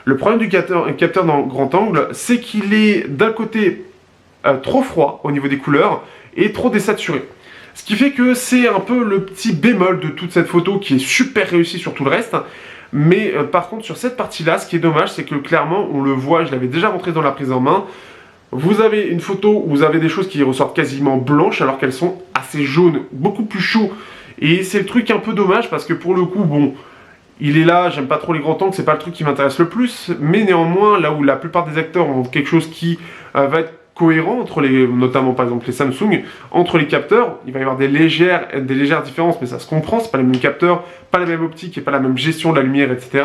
Le problème du capteur dans grand angle, c'est qu'il est d'un côté trop froid au niveau des couleurs et trop désaturé. Ce qui fait que c'est un peu le petit bémol de toute cette photo qui est super réussie sur tout le reste. Mais par contre sur cette partie-là, ce qui est dommage, c'est que clairement, on le voit, je l'avais déjà montré dans la prise en main, vous avez une photo où vous avez des choses qui ressortent quasiment blanches alors qu'elles sont assez jaunes, beaucoup plus chaudes. Et c'est le truc un peu dommage parce que pour le coup, bon, Il est là, j'aime pas trop les grands angles, c'est pas le truc qui m'intéresse le plus, mais néanmoins, là où la plupart des acteurs ont quelque chose qui va être cohérent entre les, notamment par exemple les Samsung, entre les capteurs, il va y avoir des légères différences, mais ça se comprend, c'est pas les mêmes capteurs, pas la même optique et pas la même gestion de la lumière, etc.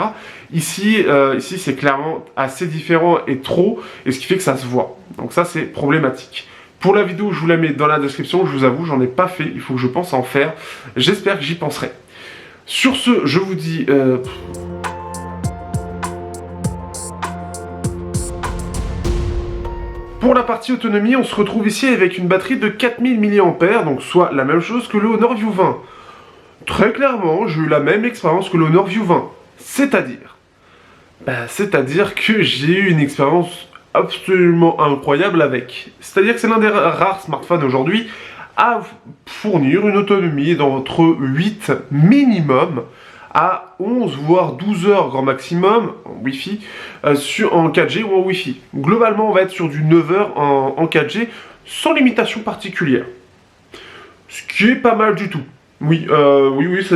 Ici c'est clairement assez différent et trop, et ce qui fait que ça se voit. Donc ça c'est problématique. Pour la vidéo, je vous la mets dans la description, je vous avoue, j'en ai pas fait, il faut que je pense à en faire, j'espère que j'y penserai. Sur ce, je vous dis... Pour la partie autonomie, on se retrouve ici avec une batterie de 4000 mAh, donc soit la même chose que le Honor View 20. Très clairement, j'ai eu la même expérience que le Honor View 20. C'est-à-dire que j'ai eu une expérience absolument incroyable avec. C'est-à-dire que c'est l'un des rares smartphones aujourd'hui à fournir une autonomie d'entre 8 minimum à 11 voire 12 heures grand maximum en Wi-Fi, en 4G ou en Wi-Fi. Globalement, on va être sur du 9 heures en 4G sans limitation particulière. Ce qui est pas mal du tout. Oui,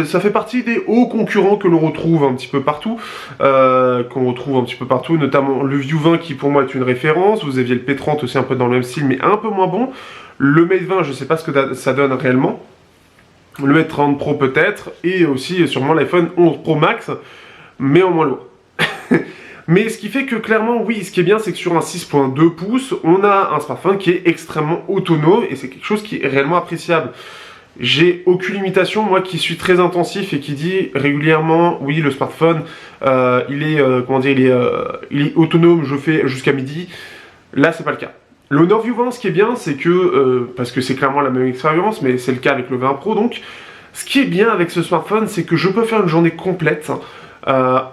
ça fait partie des hauts concurrents que l'on retrouve un petit peu partout, notamment le View 20 qui pour moi est une référence. Vous aviez le P30 aussi un peu dans le même style, mais un peu moins bon. Le Mate 20, je sais pas ce que ça donne réellement. Le Mate 30 Pro peut-être, et aussi sûrement l'iPhone 11 Pro Max, mais en moins lourd. Mais ce qui fait que clairement, oui, ce qui est bien, c'est que sur un 6.2 pouces, on a un smartphone qui est extrêmement autonome, et c'est quelque chose qui est réellement appréciable. J'ai aucune limitation, moi qui suis très intensif et qui dit régulièrement, oui, le smartphone, il est autonome, je fais jusqu'à midi. Là, c'est pas le cas. Le Honor View 20, ce qui est bien, c'est que, parce que c'est clairement la même expérience, mais c'est le cas avec le 20 Pro, donc, ce qui est bien avec ce smartphone, c'est que je peux faire une journée complète,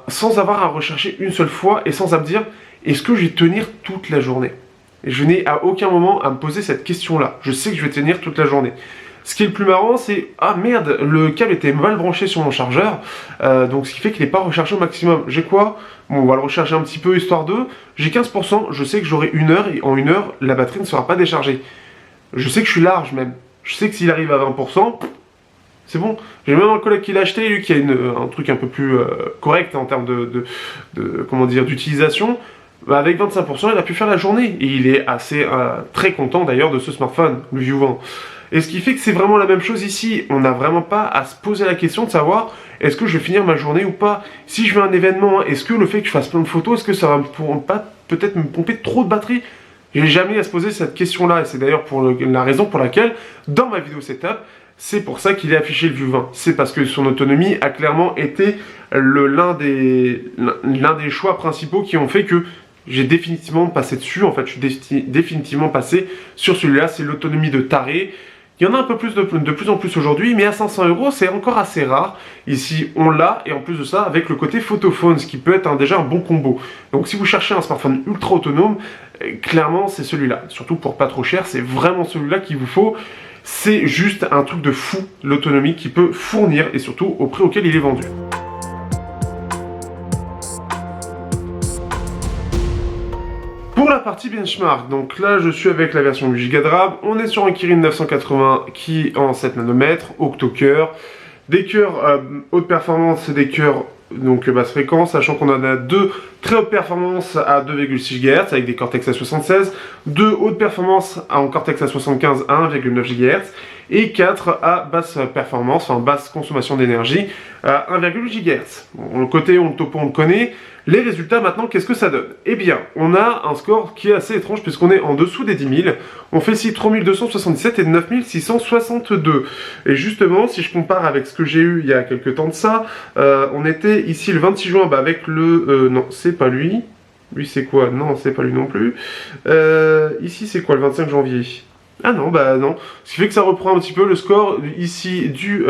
sans avoir à rechercher une seule fois, et sans à me dire, est-ce que je vais tenir toute la journée? Et je n'ai à aucun moment à me poser cette question-là. Je sais que je vais tenir toute la journée. Ce qui est le plus marrant, c'est « Ah merde, le câble était mal branché sur mon chargeur, donc ce qui fait qu'il n'est pas rechargé au maximum. » J'ai quoi? Bon, on va le recharger un petit peu, histoire de... J'ai 15%, je sais que j'aurai 1 heure, et en 1 heure, la batterie ne sera pas déchargée. Je sais que je suis large même. Je sais que s'il arrive à 20%, c'est bon. J'ai même un collègue qui l'a acheté, lui, qui a un truc un peu plus correct en termes d'utilisation. Bah, avec 25%, il a pu faire la journée. Et il est très content d'ailleurs de ce smartphone, le View 20. Et ce qui fait que c'est vraiment la même chose ici. On n'a vraiment pas à se poser la question de savoir est-ce que je vais finir ma journée ou pas. Si je veux un événement, est-ce que le fait que je fasse plein de photos, est-ce que ça va peut-être me pomper trop de batterie? J'ai jamais à se poser cette question-là. Et c'est d'ailleurs la raison pour laquelle, dans ma vidéo setup, c'est pour ça qu'il est affiché le View 20. C'est parce que son autonomie a clairement été l'un des choix principaux qui ont fait que j'ai définitivement passé dessus. En fait, je suis définitivement passé sur celui-là. C'est l'autonomie de taré. Il y en a un peu plus de plus en plus aujourd'hui, mais à 500 €, c'est encore assez rare. Ici, on l'a, et en plus de ça, avec le côté photophone, ce qui peut être déjà un bon combo. Donc si vous cherchez un smartphone ultra autonome, clairement, c'est celui-là. Surtout pour pas trop cher, c'est vraiment celui-là qu'il vous faut. C'est juste un truc de fou, l'autonomie qu'il peut fournir, et surtout au prix auquel il est vendu. Pour la partie benchmark, donc là je suis avec la version 8 Go de RAM, on est sur un Kirin 980 qui est en 7 nanomètres, octo-cœur, des cœurs haute performance et des cœurs donc basse fréquence, sachant qu'on en a deux très haute performance à 2,6 GHz avec des Cortex A76, deux haute performance en Cortex A75 à 1,9 GHz et 4 à basse performance, enfin basse consommation d'énergie à 1,8 GHz. Bon, le côté on le topo on le connaît. Les résultats maintenant, qu'est-ce que ça donne? Eh bien, on a un score qui est assez étrange puisqu'on est en dessous des 10 000. On fait ici 3277 et 9662. Et justement, si je compare avec ce que j'ai eu il y a quelques temps de ça, on était ici le 26 juin avec le... non, c'est pas lui. Lui, c'est quoi? Non, c'est pas lui non plus. Ici, c'est quoi le 25 janvier? Ah non, bah non. Ce qui fait que ça reprend un petit peu le score ici du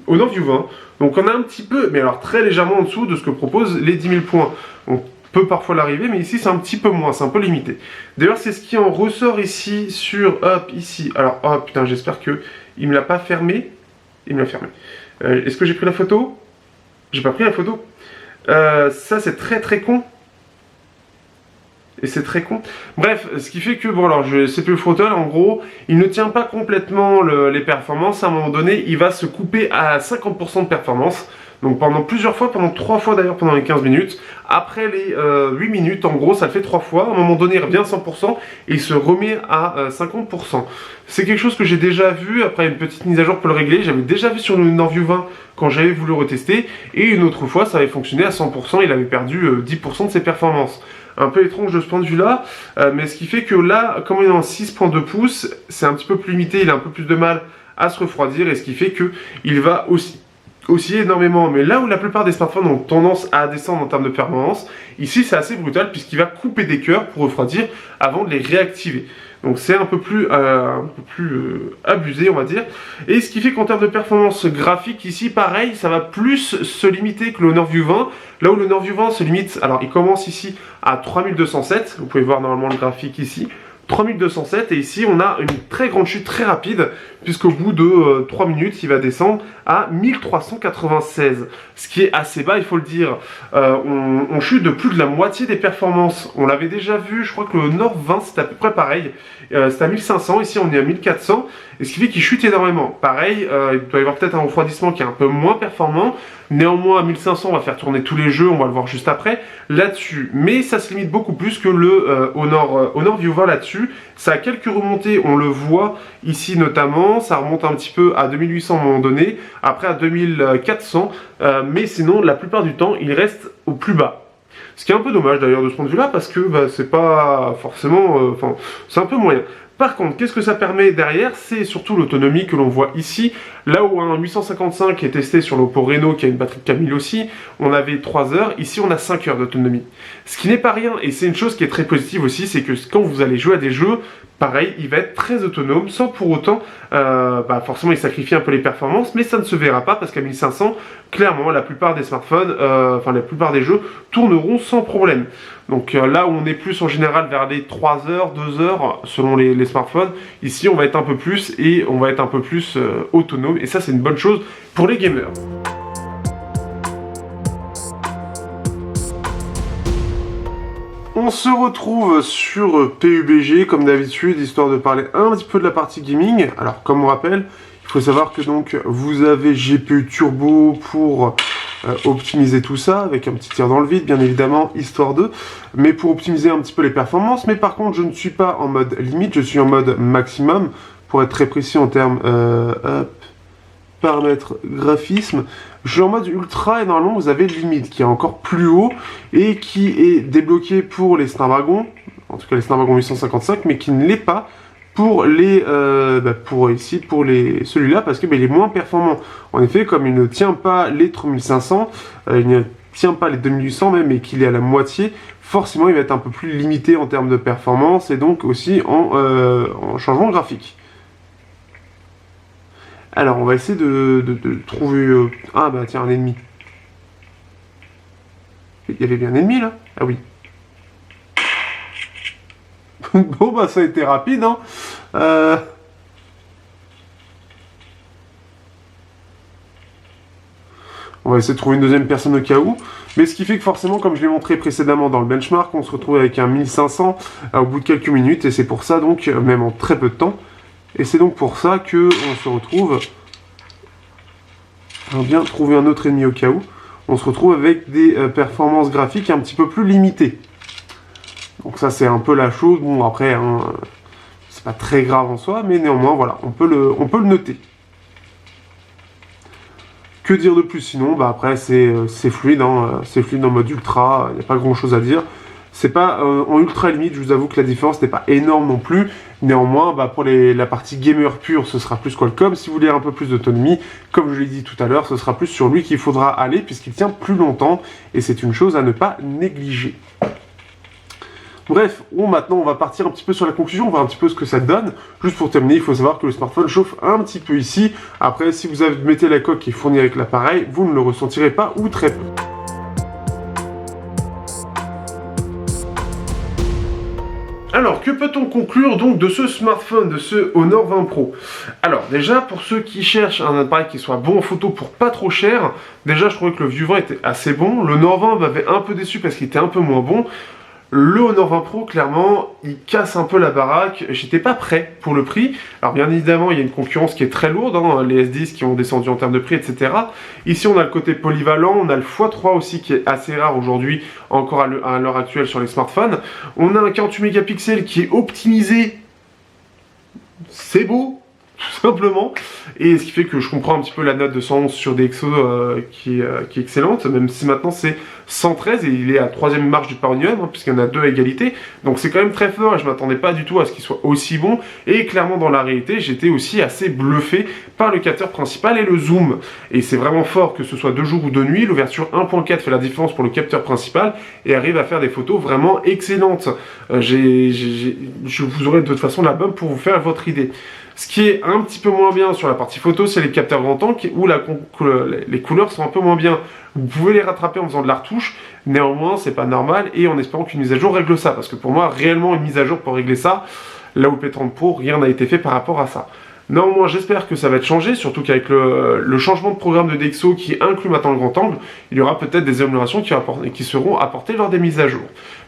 Honor View 20. Donc on a un petit peu, mais alors très légèrement en dessous de ce que proposent les 10 000 points. On peut parfois l'arriver, mais ici c'est un petit peu moins, c'est un peu limité. D'ailleurs c'est ce qui en ressort ici sur, hop, ici. Alors, oh putain, j'espère que il me l'a pas fermé. Il me l'a fermé. Est-ce que j'ai pris la photo? J'ai pas pris la photo. Ça c'est très très con. Et c'est très con. Bref, ce qui fait que, bon alors, CPU Throttle, en gros, il ne tient pas complètement les performances. À un moment donné, il va se couper à 50% de performance. Donc pendant plusieurs fois, pendant 3 fois d'ailleurs pendant les 15 minutes. Après les 8 minutes, en gros, ça le fait 3 fois. À un moment donné, il revient à 100% et il se remet à 50%. C'est quelque chose que j'ai déjà vu. Après une petite mise à jour pour le régler. J'avais déjà vu sur le Norview 20 quand j'avais voulu retester. Et une autre fois, ça avait fonctionné à 100%. Il avait perdu 10% de ses performances. Un peu étrange de ce point de vue là, mais ce qui fait que là, comme il est en 6.2 pouces, c'est un petit peu plus limité, il a un peu plus de mal à se refroidir, et ce qui fait que il va aussi énormément. Mais là où la plupart des smartphones ont tendance à descendre en termes de performance, ici c'est assez brutal puisqu'il va couper des cœurs pour refroidir avant de les réactiver. Donc c'est un peu plus abusé, on va dire. Et ce qui fait qu'en termes de performance graphique, ici, pareil, ça va plus se limiter que le Norview 20. Là où le Norview 20 se limite, alors il commence ici à 3207. Vous pouvez voir normalement le graphique ici. 3207, et ici on a une très grande chute très rapide puisqu'au bout de 3 minutes il va descendre à 1396, ce qui est assez bas, il faut le dire. On chute de plus de la moitié des performances. On l'avait déjà vu, je crois que le Nord 20 c'était à peu près pareil, c'était à 1500, ici on est à 1400, et ce qui fait qu'il chute énormément. Pareil, il doit y avoir peut-être un refroidissement qui est un peu moins performant. Néanmoins, à 1500, on va faire tourner tous les jeux, on va le voir juste après, là-dessus. Mais ça se limite beaucoup plus que le Honor Viewer là-dessus. Ça a quelques remontées, on le voit ici notamment. Ça remonte un petit peu à 2800 à un moment donné, après à 2400. Mais sinon, la plupart du temps, il reste au plus bas. Ce qui est un peu dommage d'ailleurs de ce point de vue-là, parce que c'est pas forcément... c'est un peu moyen. Par contre, qu'est-ce que ça permet derrière? C'est surtout l'autonomie que l'on voit ici. Là où un 855 est testé sur l'Oppo Reno, qui a une batterie de 4000 aussi, on avait 3 heures, ici on a 5 heures d'autonomie. Ce qui n'est pas rien, et c'est une chose qui est très positive aussi, c'est que quand vous allez jouer à des jeux, pareil, il va être très autonome, sans pour autant, forcément il sacrifie un peu les performances, mais ça ne se verra pas, parce qu'à 1500, clairement, la plupart des smartphones, la plupart des jeux, tourneront sans problème. Donc là où on est plus en général vers les 3 heures, 2 heures, selon les smartphones, ici on va être un peu plus, et on va être un peu plus autonome, et ça c'est une bonne chose pour les gamers. On se retrouve sur PUBG comme d'habitude, histoire de parler un petit peu de la partie gaming. Alors comme on rappelle, il faut savoir que donc vous avez GPU turbo pour optimiser tout ça, avec un petit tir dans le vide bien évidemment, histoire de, mais pour optimiser un petit peu les performances. Mais par contre je ne suis pas en mode limite, je suis en mode maximum, pour être très précis en termes paramètres graphisme. Je suis en mode ultra et normalement vous avez limite qui est encore plus haut et qui est débloqué pour les Snapdragon, en tout cas les Snapdragon 855, mais qui ne l'est pas pour les pour celui-là, parce que il est moins performant. En effet, comme il ne tient pas les 3500, il ne tient pas les 2800 même, et qu'il est à la moitié, forcément il va être un peu plus limité en termes de performance et donc aussi en changement graphique. Alors, on va essayer de trouver... Ah, bah tiens, un ennemi. Il y avait bien un ennemi, là? Ah oui. Bon, bah ça a été rapide, hein. On va essayer de trouver une deuxième personne au cas où. Mais ce qui fait que forcément, comme je l'ai montré précédemment dans le benchmark, on se retrouve avec un 1500 au bout de quelques minutes. Et c'est pour ça, donc, même en très peu de temps... Et c'est donc pour ça que on se retrouve, on va bien trouver un autre ennemi au cas où, on se retrouve avec des performances graphiques un petit peu plus limitées. Donc ça c'est un peu la chose, bon après, hein, c'est pas très grave en soi, mais néanmoins voilà, on peut le noter. Que dire de plus sinon? Bah après c'est fluide, hein, c'est fluide en mode ultra, il n'y a pas grand chose à dire. C'est pas en ultra limite, je vous avoue que la différence n'est pas énorme non plus. Néanmoins, pour la partie gamer pure, ce sera plus Qualcomm. Si vous voulez un peu plus d'autonomie, comme je l'ai dit tout à l'heure, ce sera plus sur lui qu'il faudra aller, puisqu'il tient plus longtemps. Et c'est une chose à ne pas négliger. Bref, maintenant on va partir un petit peu sur la conclusion, voir un petit peu ce que ça donne. Juste pour terminer, il faut savoir que le smartphone chauffe un petit peu ici. Après, si vous mettez la coque qui est fournie avec l'appareil, vous ne le ressentirez pas ou très peu. Alors, que peut-on conclure donc de ce smartphone, de ce Honor 20 Pro? Alors, déjà, pour ceux qui cherchent un appareil qui soit bon en photo pour pas trop cher, déjà, je trouvais que le View 20 était assez bon. Le Nord 20 m'avait un peu déçu parce qu'il était un peu moins bon. Le Honor 20 Pro, clairement, il casse un peu la baraque. J'étais pas prêt pour le prix. Alors bien évidemment, il y a une concurrence qui est très lourde, hein, les S10 qui ont descendu en termes de prix, etc. Ici, on a le côté polyvalent, on a le x3 aussi qui est assez rare aujourd'hui, encore à l'heure actuelle sur les smartphones. On a un 48 mégapixels qui est optimisé. C'est beau, tout simplement, et ce qui fait que je comprends un petit peu la note de 111 sur DxO qui est excellente, même si maintenant c'est 113 et il est à 3ème marche du Paronium, hein, puisqu'il y en a 2 à égalité, donc c'est quand même très fort et je m'attendais pas du tout à ce qu'il soit aussi bon, et clairement dans la réalité j'étais aussi assez bluffé par le capteur principal et le zoom, et c'est vraiment fort que ce soit de jour ou de nuit. L'ouverture 1.4 fait la différence pour le capteur principal et arrive à faire des photos vraiment excellentes. Je vous aurai de toute façon l'album pour vous faire votre idée. Ce qui est un petit peu moins bien sur la partie photo, c'est les capteurs grand angle où les couleurs sont un peu moins bien. Vous pouvez les rattraper en faisant de la retouche, néanmoins c'est pas normal, et en espérant qu'une mise à jour règle ça, parce que pour moi, réellement une mise à jour pour régler ça, là où P30 Pro, rien n'a été fait par rapport à ça. Néanmoins, j'espère que ça va être changé, surtout qu'avec le changement de programme de DxO qui inclut maintenant le grand angle, il y aura peut-être des améliorations qui seront apportées lors des mises à jour.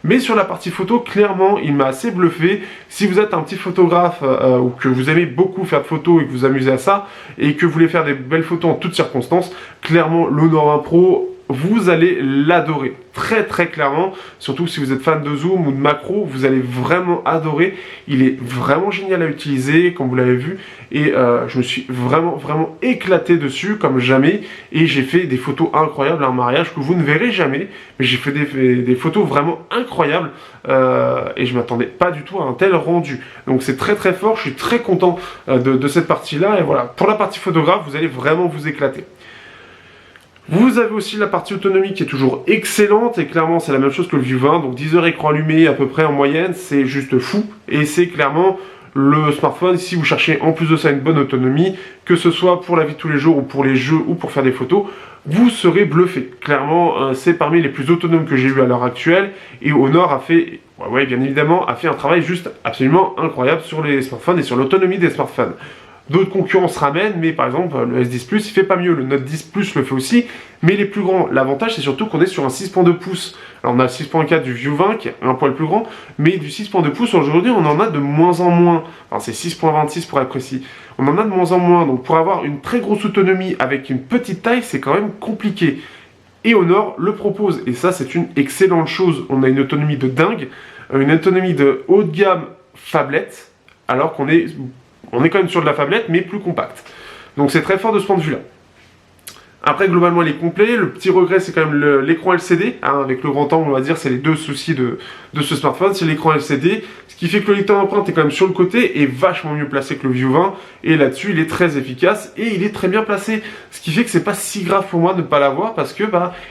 Mais sur la partie photo, clairement, il m'a assez bluffé. Si vous êtes un petit photographe ou que vous aimez beaucoup faire de photos et que vous amusez à ça, et que vous voulez faire des belles photos en toutes circonstances, clairement, l'Honor 20 Pro, vous allez l'adorer, très très clairement, surtout si vous êtes fan de zoom ou de macro, vous allez vraiment adorer. Il est vraiment génial à utiliser, comme vous l'avez vu, et je me suis vraiment éclaté dessus comme jamais, et j'ai fait des photos incroyables à un mariage que vous ne verrez jamais, mais j'ai fait des photos vraiment incroyables, et je m'attendais pas du tout à un tel rendu. Donc c'est très très fort, je suis très content de cette partie-là, et voilà, pour la partie photographe, vous allez vraiment vous éclater. Vous avez aussi la partie autonomie qui est toujours excellente, et clairement c'est la même chose que le View 20, donc 10 heures écran allumé à peu près en moyenne, c'est juste fou, et c'est clairement le smartphone, si vous cherchez en plus de ça une bonne autonomie, que ce soit pour la vie de tous les jours ou pour les jeux ou pour faire des photos, vous serez bluffé. Clairement, c'est parmi les plus autonomes que j'ai eu à l'heure actuelle, et Honor a fait, bien évidemment, a fait un travail juste absolument incroyable sur les smartphones et sur l'autonomie des smartphones. D'autres concurrents se ramènent, mais par exemple, le S10 Plus, il fait pas mieux. Le Note 10 Plus le fait aussi, mais il est plus grand. L'avantage, c'est surtout qu'on est sur un 6.2 pouces. Alors, on a le 6.4 du View 20, qui est un poil plus grand, mais du 6.2 pouces, aujourd'hui, on en a de moins en moins. Enfin, c'est 6.26 pour être précis. On en a de moins en moins. Donc, pour avoir une très grosse autonomie avec une petite taille, c'est quand même compliqué. Et Honor le propose, et ça, c'est une excellente chose. On a une autonomie de dingue, une autonomie de haut de gamme phablette, alors qu'on est quand même sur de la phablette, mais plus compacte. Donc c'est très fort de ce point de vue-là. Après, globalement, il est complet. Le petit regret, c'est quand même l'écran LCD. Hein, avec le grand angle, on va dire, c'est les deux soucis de ce smartphone. C'est l'écran LCD. Ce qui fait que le lecteur d'empreinte est quand même sur le côté et vachement mieux placé que le View 20. Et là-dessus, il est très efficace et il est très bien placé. Ce qui fait que c'est pas si grave pour moi de ne pas l'avoir parce que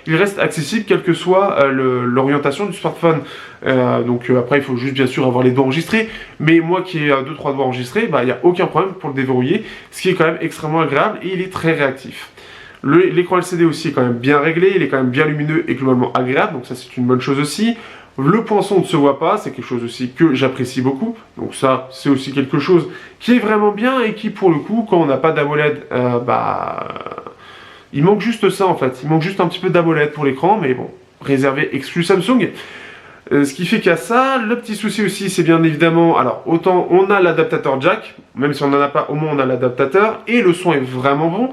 il reste accessible quelle que soit l'orientation du smartphone. Après, il faut juste bien sûr avoir les doigts enregistrés. Mais moi qui ai 2-3 doigts enregistrés, il n'y a aucun problème pour le déverrouiller. Ce qui est quand même extrêmement agréable et il est très réactif. L'écran LCD aussi est quand même bien réglé, il est quand même bien lumineux et globalement agréable, donc ça c'est une bonne chose aussi. Le poinçon ne se voit pas, c'est quelque chose aussi que j'apprécie beaucoup, donc ça c'est aussi quelque chose qui est vraiment bien et qui pour le coup, quand on n'a pas d'AMOLED, il manque juste ça en fait, il manque juste un petit peu d'AMOLED pour l'écran, mais bon, réservé exclu Samsung. Ce qui fait qu'à ça, le petit souci aussi, c'est bien évidemment, alors autant on a l'adaptateur jack, même si on n'en a pas, au moins on a l'adaptateur, et le son est vraiment bon.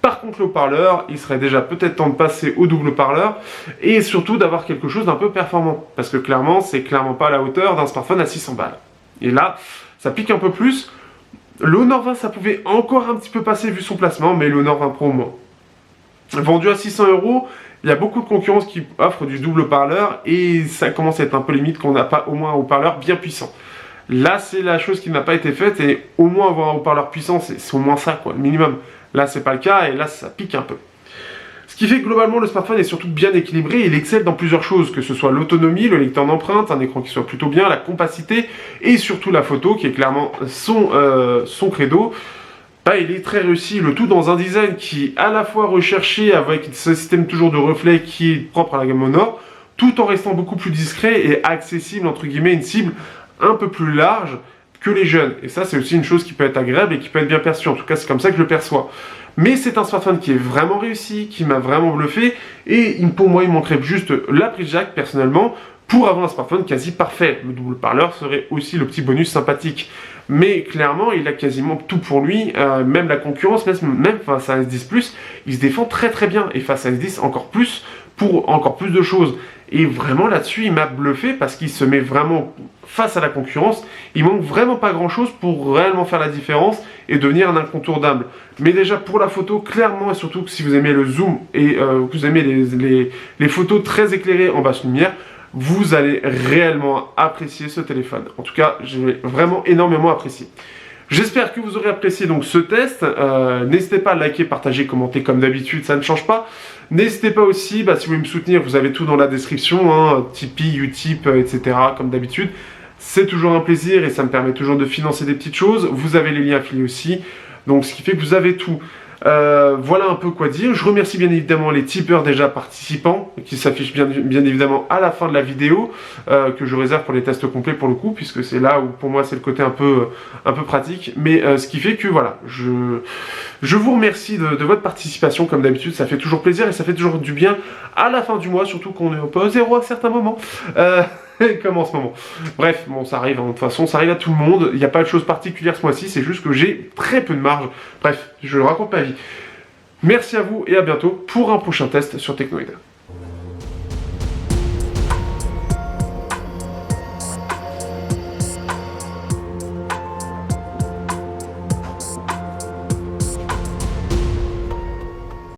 Par contre, le haut-parleur, il serait déjà peut-être temps de passer au double haut-parleur et surtout d'avoir quelque chose d'un peu performant. Parce que clairement, c'est clairement pas à la hauteur d'un smartphone à 600 balles. Et là, ça pique un peu plus. Le Honor 20, ça pouvait encore un petit peu passer vu son placement, mais le Honor 20 Pro au moins. Vendu à 600 €, il y a beaucoup de concurrence qui offrent du double haut-parleur et ça commence à être un peu limite qu'on n'a pas au moins un haut-parleur bien puissant. Là, c'est la chose qui n'a pas été faite et au moins avoir un haut-parleur puissant, c'est au moins ça, quoi, le minimum. Là, c'est pas le cas et là, ça pique un peu. Ce qui fait que globalement, le smartphone est surtout bien équilibré et il excelle dans plusieurs choses, que ce soit l'autonomie, le lecteur d'empreinte, un écran qui soit plutôt bien, la compacité et surtout la photo qui est clairement son credo. Il est très réussi, le tout dans un design qui est à la fois recherché avec ce système toujours de reflet qui est propre à la gamme Honor, tout en restant beaucoup plus discret et accessible, entre guillemets, une cible un peu plus large que les jeunes. Et ça, c'est aussi une chose qui peut être agréable et qui peut être bien perçue. En tout cas, c'est comme ça que je le perçois. Mais c'est un smartphone qui est vraiment réussi, qui m'a vraiment bluffé, et pour moi il manquerait juste la prise jack personnellement, pour avoir un smartphone quasi parfait. Le double parleur serait aussi le petit bonus sympathique. Mais clairement, il a quasiment tout pour lui, même la concurrence, même face à S10 Plus, il se défend très très bien, et face à S10 encore plus, pour encore plus de choses. Et vraiment là-dessus, il m'a bluffé parce qu'il se met vraiment face à la concurrence. Il manque vraiment pas grand-chose pour réellement faire la différence et devenir un incontournable. Mais déjà pour la photo, clairement, et surtout que si vous aimez le zoom et que vous aimez les photos très éclairées en basse lumière, vous allez réellement apprécier ce téléphone. En tout cas, j'ai vraiment énormément apprécié. J'espère que vous aurez apprécié donc ce test. N'hésitez pas à liker, partager, commenter comme d'habitude, ça ne change pas. N'hésitez pas aussi, si vous voulez me soutenir, vous avez tout dans la description, hein, Tipeee, Utip, etc. comme d'habitude. C'est toujours un plaisir et ça me permet toujours de financer des petites choses. Vous avez les liens affiliés aussi, donc ce qui fait que vous avez tout. Voilà un peu quoi dire. Je remercie bien évidemment les tipeurs déjà participants qui s'affichent bien évidemment à la fin de la vidéo, que je réserve pour les tests complets pour le coup, puisque c'est là où pour moi c'est le côté un peu pratique. Mais ce qui fait que voilà, je vous remercie de votre participation comme d'habitude, ça fait toujours plaisir et ça fait toujours du bien à la fin du mois, surtout qu'on est un peu à zéro à certains moments. Comme en ce moment. Bref, bon, ça arrive, hein, de toute façon, ça arrive à tout le monde. Il n'y a pas de chose particulière ce mois-ci, c'est juste que j'ai très peu de marge. Bref, je raconte ma vie. Merci à vous et à bientôt pour un prochain test sur Teknoid.